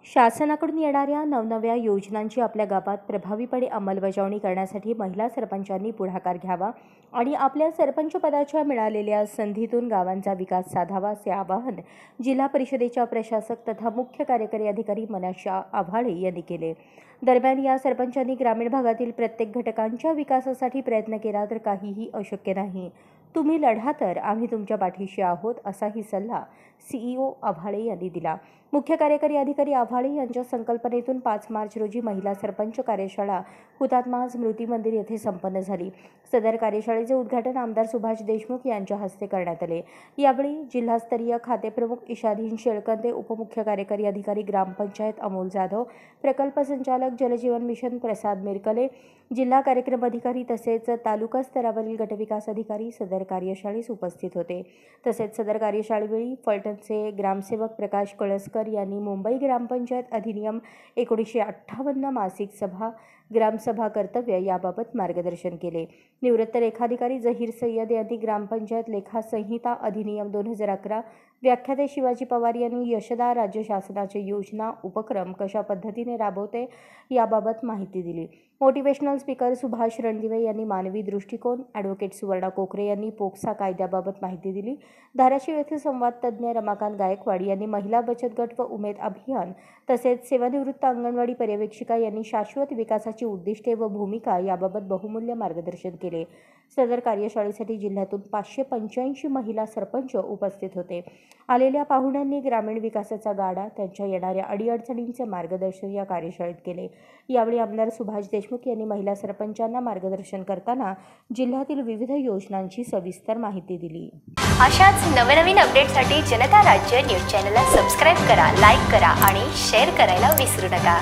शासनाकडून येणाऱ्या नवनव्या योजनांची आपल्या गावात प्रभावीपणे अंमलबजावणी करण्यासाठी महिला सरपंचांनी पुढाकार घ्यावा आणि आपल्या सरपंच पदाच्या मिळालेल्या संधीतून गावांचा विकास साधावा असे आवाहन जिल्हा परिषदेच्या प्रशासक तथा मुख्य कार्यकारी अधिकारी मनाषा आव्हाळे यांनी केले। दरम्यान या सरपंचांनी ग्रामीण भागातील प्रत्येक घटकांच्या विकासासाठी प्रयत्न केला तर काहीही अशक्य नाही। तुम्ही लढा तर आम्ही तुमच्या पाठीशी आहोत असाही सल्ला सीईओ आव्हाळे यांनी दिला। मुख्य कार्यकारी अधिकारी आव्हाळे यांच्या संकल्पनेतून 5 मार्च रोजी महिला सरपंच कार्यशाळा हुतात्मा स्मृती मंदिर येथे संपन्न झाली। सदर कार्यशाळेचे उद्घाटन आमदार सुभाष देशमुख यांच्या हस्ते करण्यात आले। यावेळी जिल्हास्तरीय खाते प्रमुख ईशाधीन शेळकंदे, उपमुख्य कार्यकारी अधिकारी ग्रामपंचायत अमोल जाधव, प्रकल्प संचालक जलजीवन मिशन प्रसाद मिरकले, जिल्हा कार्यक्रम अधिकारी तसेच तालुका स्तरावरील गटविकास अधिकारी सदर कार्यशाळेस उपस्थित होते। तसेच सदर कार्यशाळेवेळी फलटणचे ग्रामसेवक प्रकाश कळसकर यांनी मुंबई ग्रामपंचायत अधिनियम 1958 मासिक सभा ग्रामसभा कर्तव्य याबाबत मार्गदर्शन केले। निवृत्त लेखाधिकारी जहीर सय्यद यांनी ग्रामपंचायत लेखा संहिता अधिनियम 2011, व्याख्याते शिवाजी पवार यांनी यशदा राज्य शासनाचे योजना उपक्रम कशा पद्धतीने राबवते याबाबत माहिती दिली। मोटिवेशनल स्पीकर सुभाष रणदिवे यांनी मानवी दृष्टिकोन, ॲडव्होकेट सुवर्णा कोकरे यांनी पोक्सा कायद्याबाबत माहिती दिली। धाराशिव येथे संवाद तज्ज्ञ रमाकांत गायकवाड यांनी महिला बचत गट व उमेद अभियान तसेच सेवानिवृत्त अंगणवाडी पर्यवेक्षिका यांनी शाश्वत विकासाची उद्दिष्टे व भूमिका याबाबत बहुमूल्य मार्गदर्शन केले। सदर कार्यशाळेसाठी जिल्ह्यातून 585 महिला सरपंच उपस्थित होते। आलेल्या पाहुण्यांनी ग्रामीण विकासाचा गाडा, त्यांच्या येणाऱ्या अडीअडचणींचे मार्गदर्शन या कार्यशाळेत केले। यावेळी आमदार सुभाष देशमुख यांनी महिला सरपंचांना मार्गदर्शन करताना जिल्ह्यातील विविध योजनांची सविस्तर माहिती दिली। अशाच नवनवीन अपडेटसाठी जनता राज्य न्यूज चॅनलला सबस्क्राईब करा, लाईक करा आणि शेअर करायला विसरू नका।